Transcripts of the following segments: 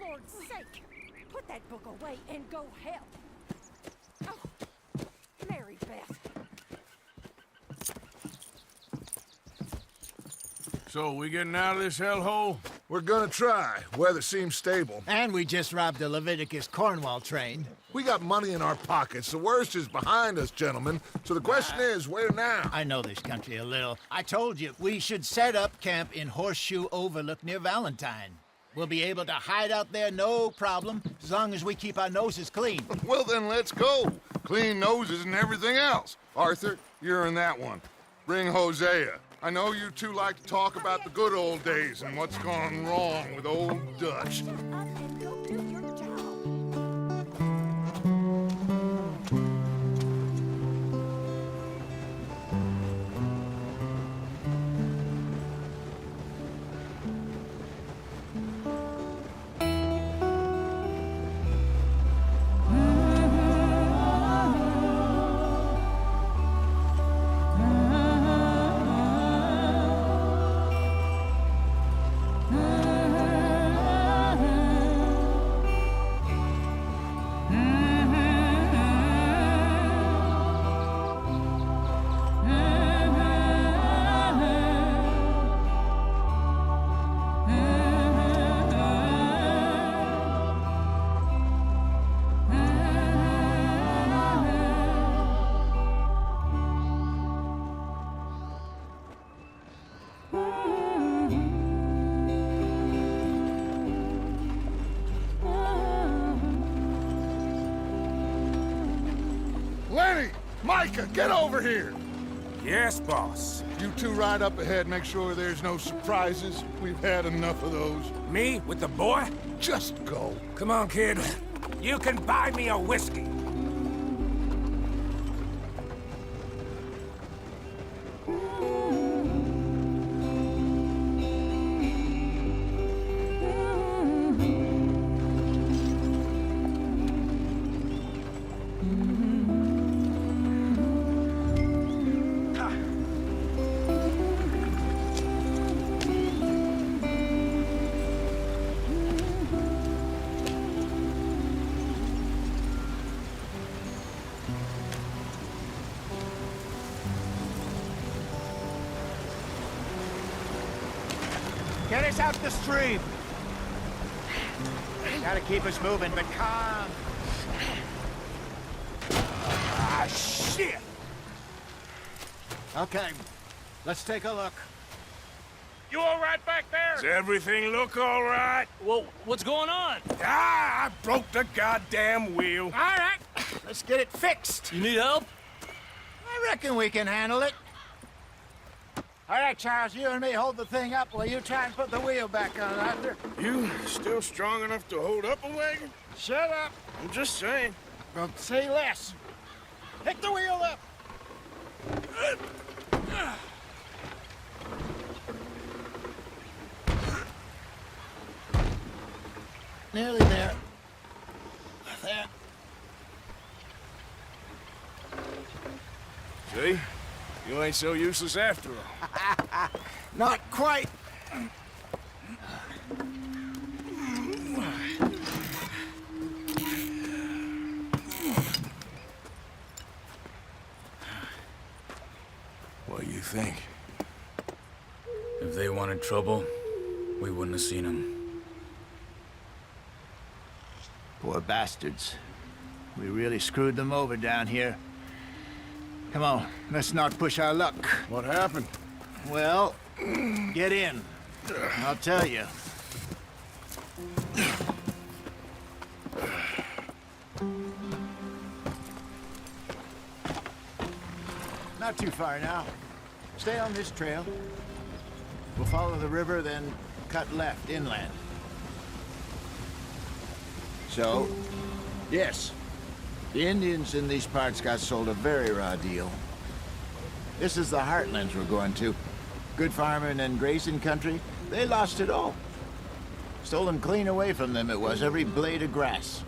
Lord's sake! Put that book away and go help. Oh, Mary Beth. So, we getting out of this hellhole? We're gonna try. Weather seems stable. And we just robbed a Leviticus Cornwall train. We got money in our pockets. The worst is behind us, gentlemen. So the question is, where now? I know this country a little. I told you, we should set up camp in Horseshoe Overlook near Valentine. We'll be able to hide out there, no problem, as long as we keep our noses clean. Well, then let's go. Clean noses and everything else. Arthur, you're in that one. Bring Hosea. I know you two like to talk about the good old days and what's gone wrong with old Dutch. Shut up and go do your job. Lenny! Micah, get over here! Yes, boss. You two ride up ahead, make sure there's no surprises. We've had enough of those. Me with the boy? Just go. Come on, kid. You can buy me a whiskey. Get us out the stream. Gotta keep us moving, but calm. Ah, shit! Okay, let's take a look. You all right back there? Does everything look all right? Well, what's going on? Ah, I broke the goddamn wheel. All right, let's get it fixed. You need help? I reckon we can handle it. All right, Charles, you and me hold the thing up while you try and put the wheel back on, Arthur. You still strong enough to hold up a wagon? Shut up. I'm just saying. Well, say less. Pick the wheel up. Nearly there. There. See? You ain't so useless after all. Not quite. What do you think? If they wanted trouble, we wouldn't have seen them. Poor bastards. We really screwed them over down here. Come on, let's not push our luck. What happened? Well, get in. I'll tell you. Not too far now. Stay on this trail. We'll follow the river, then cut left inland. So, yes, the Indians in these parts got sold a very raw deal. This is the heartlands we're going to. Good farming and grazing country, they lost it all. Stolen clean away from them it was, every blade of grass.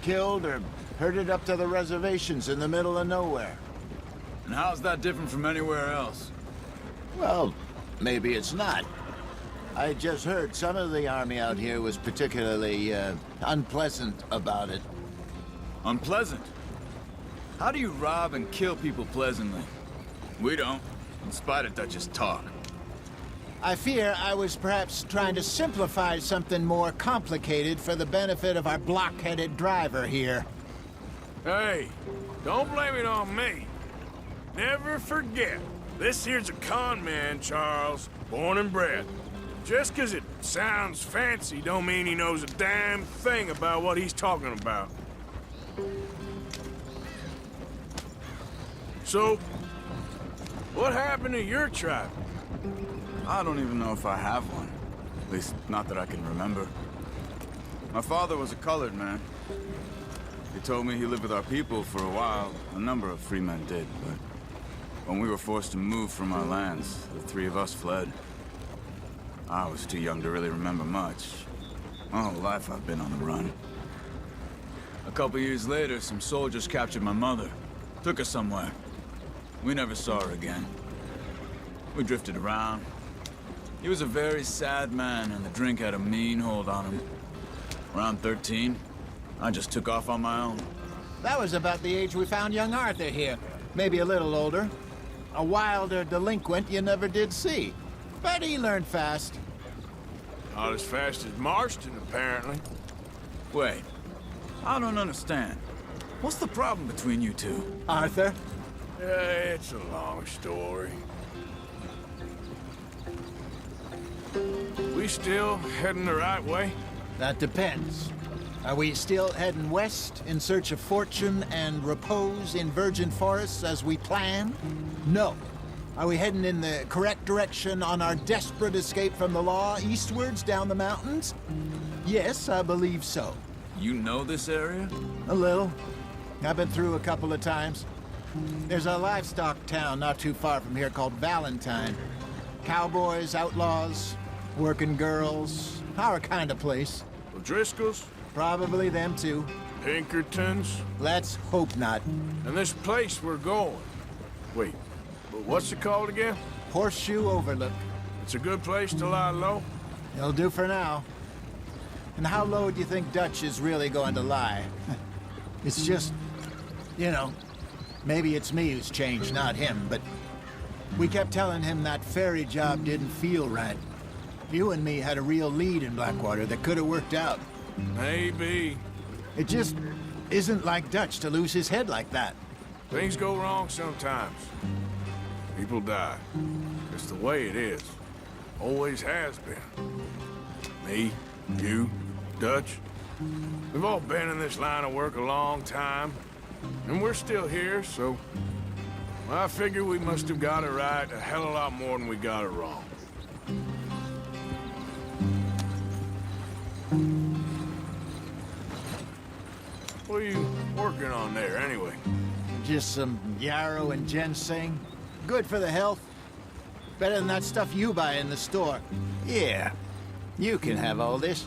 Killed or herded up to the reservations in the middle of nowhere. And how's that different from anywhere else? Well, maybe it's not. I just heard some of the army out here was particularly, unpleasant about it. Unpleasant? How do you rob and kill people pleasantly? We don't, in spite of Dutch's talk. I fear I was perhaps trying to simplify something more complicated for the benefit of our block-headed driver here. Hey, don't blame it on me. Never forget, this here's a con man, Charles, born and bred. Just 'cause it sounds fancy don't mean he knows a damn thing about what he's talking about. So, what happened to your tribe? I don't even know if I have one. At least, not that I can remember. My father was a colored man. He told me he lived with our people for a while. A number of free men did, but when we were forced to move from our lands, the three of us fled. I was too young to really remember much. My whole life I've been on the run. A couple years later, some soldiers captured my mother. Took her somewhere. We never saw her again. We drifted around. He was a very sad man, and the drink had a mean hold on him. Around 13, I just took off on my own. That was about the age we found young Arthur here. Maybe a little older. A wilder delinquent you never did see. But he learned fast. Not as fast as Marston, apparently. Wait, I don't understand. What's the problem between you two? Arthur? It's a long story. We still heading the right way? That depends. Are we still heading west in search of fortune and repose in virgin forests as we planned? No. Are we heading in the correct direction on our desperate escape from the law eastwards down the mountains? Yes, I believe so. You know this area? A little. I've been through a couple of times. There's a livestock town not too far from here called Valentine. Cowboys, outlaws, working girls, our kind of place. O'Driscoll's? Probably them too. Pinkertons? Let's hope not. And this place we're going. Wait, but what's it called again? Horseshoe Overlook. It's a good place to lie low? It'll do for now. And how low do you think Dutch is really going to lie? It's just, you know, maybe it's me who's changed, not him, but we kept telling him that ferry job didn't feel right. You and me had a real lead in Blackwater that could have worked out. Maybe. It just isn't like Dutch to lose his head like that. Things go wrong sometimes. People die. It's the way it is. Always has been. Me, you, Dutch. We've all been in this line of work a long time. And we're still here, so... I figure we must have got it right a hell of a lot more than we got it wrong. What are you working on there, anyway? Just some yarrow and ginseng. Good for the health. Better than that stuff you buy in the store. Yeah, you can have all this.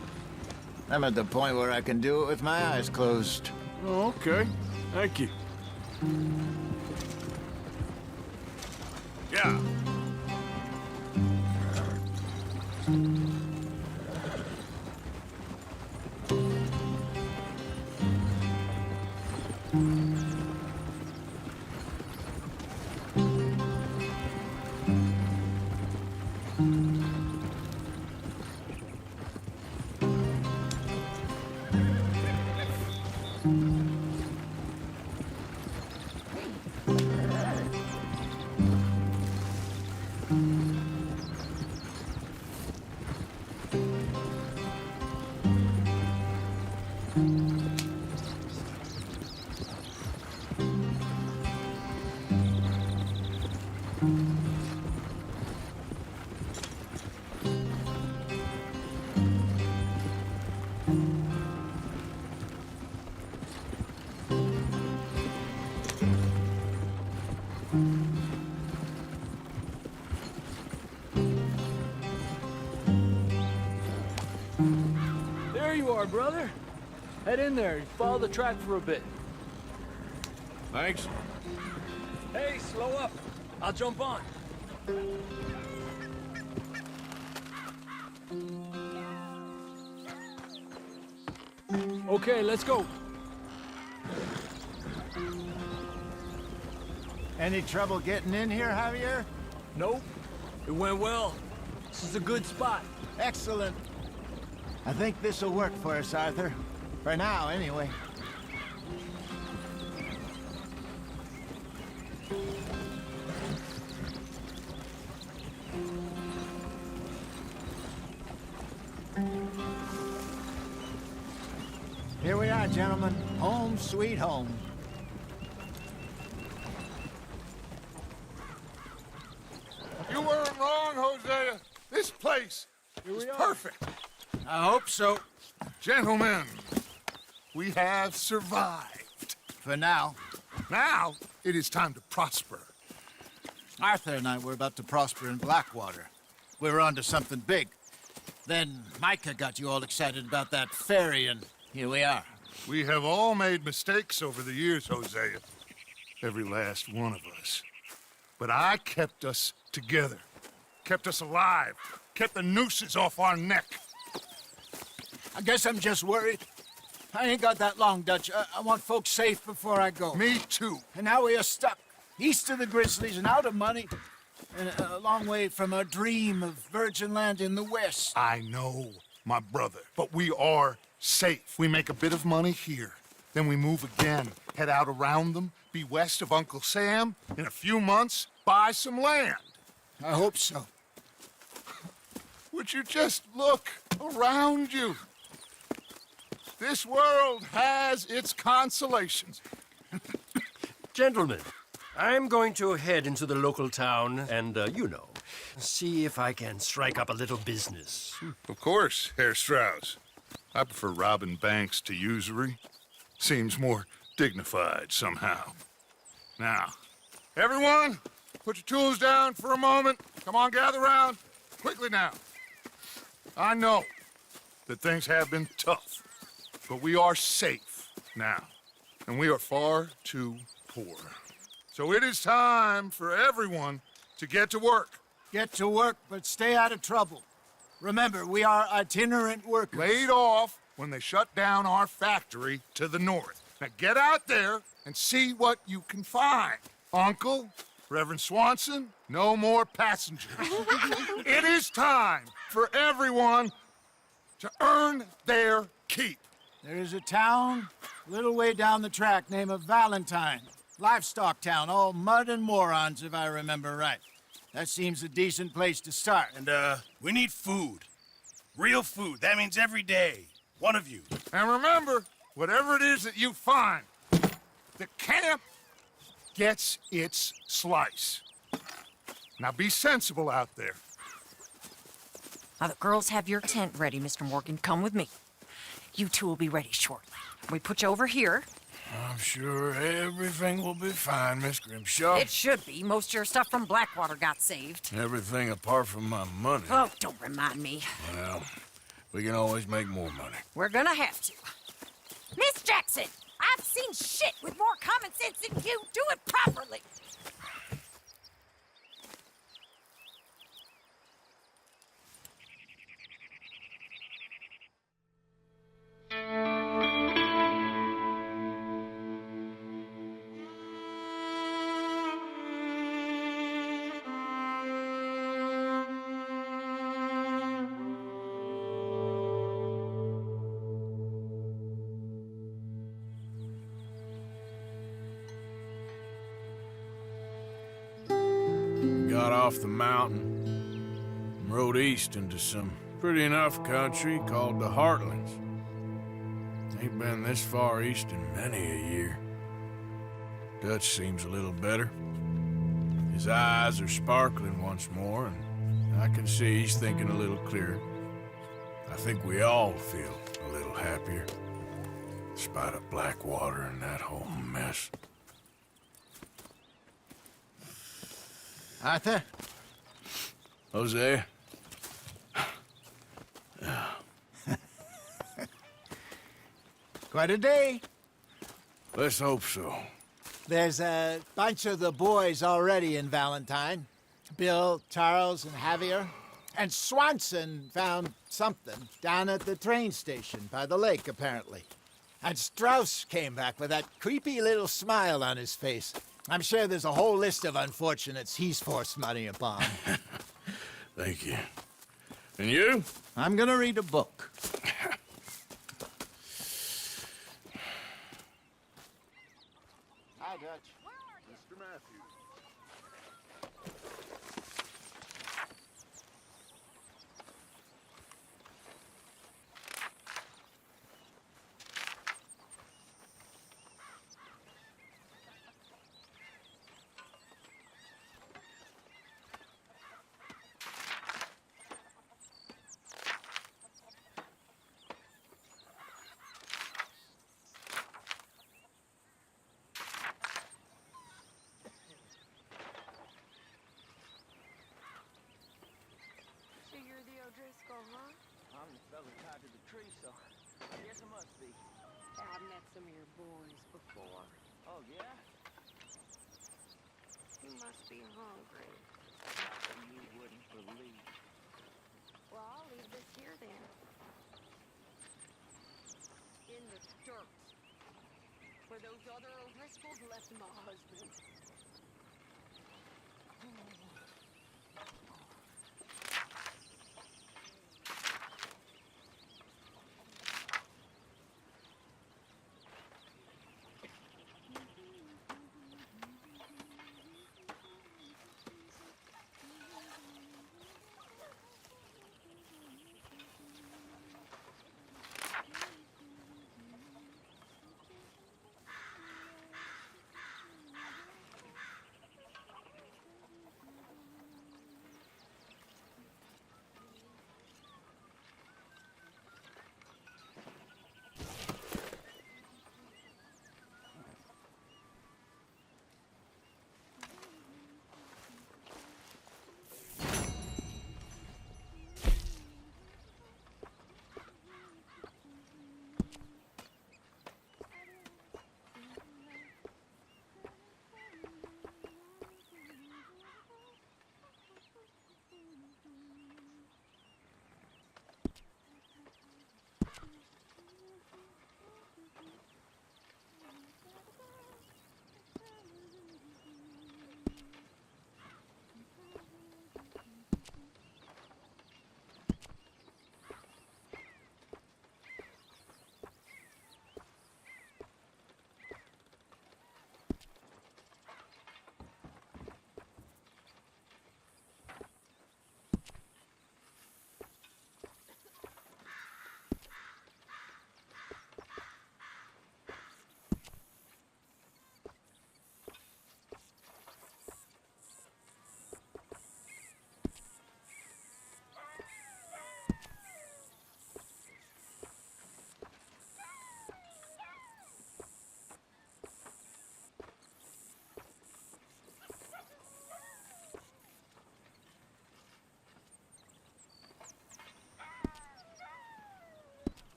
I'm at the point where I can do it with my eyes closed. Oh, okay. Thank you. Yeah. There you are, brother. Head in there and follow the track for a bit. Thanks. Hey, slow up. I'll jump on. Okay, let's go. Any trouble getting in here, Javier? Nope. It went well. This is a good spot. Excellent. I think this'll work for us, Arthur. For now, anyway. Here we are, gentlemen. Home sweet home. You weren't wrong, Hosea. This place is perfect. I hope so. Gentlemen, we have survived. For now. Now, it is time to prosper. Arthur and I were about to prosper in Blackwater. We were onto something big. Then Micah got you all excited about that ferry, and here we are. We have all made mistakes over the years, Hosea. Every last one of us. But I kept us together. Kept us alive. Kept the nooses off our neck. I guess I'm just worried. I ain't got that long, Dutch. I want folks safe before I go. Me too. And now we are stuck, east of the Grizzlies and out of money, and a long way from our dream of virgin land in the west. I know, my brother, but we are safe. We make a bit of money here. Then we move again, head out around them, be west of Uncle Sam. In a few months, buy some land. I hope so. Would you just look around you? This world has its consolations. Gentlemen, I'm going to head into the local town and, see if I can strike up a little business. Of course, Herr Strauss. I prefer robbing banks to usury. Seems more dignified somehow. Now, everyone, put your tools down for a moment. Come on, gather round. Quickly now. I know that things have been tough, but we are safe now, and we are far too poor. So it is time for everyone to get to work. Get to work, but stay out of trouble. Remember, we are itinerant workers. Laid off when they shut down our factory to the north. Now get out there and see what you can find. Uncle, Reverend Swanson, no more passengers. It is time for everyone to earn their keep. There is a town a little way down the track named Valentine. Livestock town, all mud and morons, if I remember right. That seems a decent place to start. And, we need food. Real food. That means every day. One of you. And remember, whatever it is that you find, the camp gets its slice. Now be sensible out there. Now the girls have your tent ready, Mr. Morgan. Come with me. You two will be ready shortly. We put you over here. I'm sure everything will be fine, Miss Grimshaw. It should be. Most of your stuff from Blackwater got saved. Everything apart from my money. Oh, don't remind me. Well, we can always make more money. We're gonna have to. Miss Jackson, I've seen shit with more common sense than you. Do it properly. Got off the mountain and rode east into some pretty enough country called the Heartlands. Ain't been this far east in many a year. Dutch seems a little better. His eyes are sparkling once more, and I can see he's thinking a little clearer. I think we all feel a little happier, in spite of Blackwater and that whole mess. Arthur? Jose? Quite a day. Let's hope so. There's a bunch of the boys already in Valentine. Bill, Charles, and Javier. And Swanson found something down at the train station by the lake, apparently. And Strauss came back with that creepy little smile on his face. I'm sure there's a whole list of unfortunates he's forced money upon. Thank you. And you? I'm gonna read a book. Hi, Dutch. Mr. Matthews. So you're the O'Driscoll, huh? I'm the fella tied to the tree, so I guess I must be. I've met some of your boys before. Oh, yeah? You must be hungry. Nothing you wouldn't believe. Well, I'll leave this here then. In the dirt. Where those other O'Driscolls left my husband.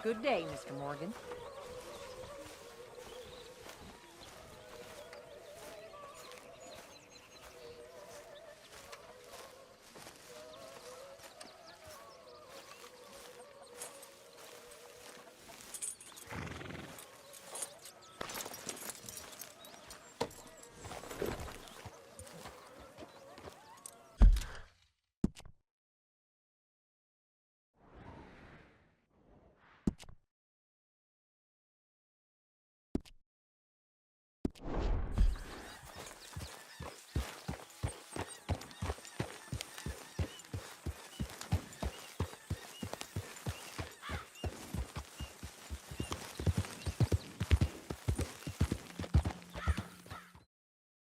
Good day, Mr. Morgan.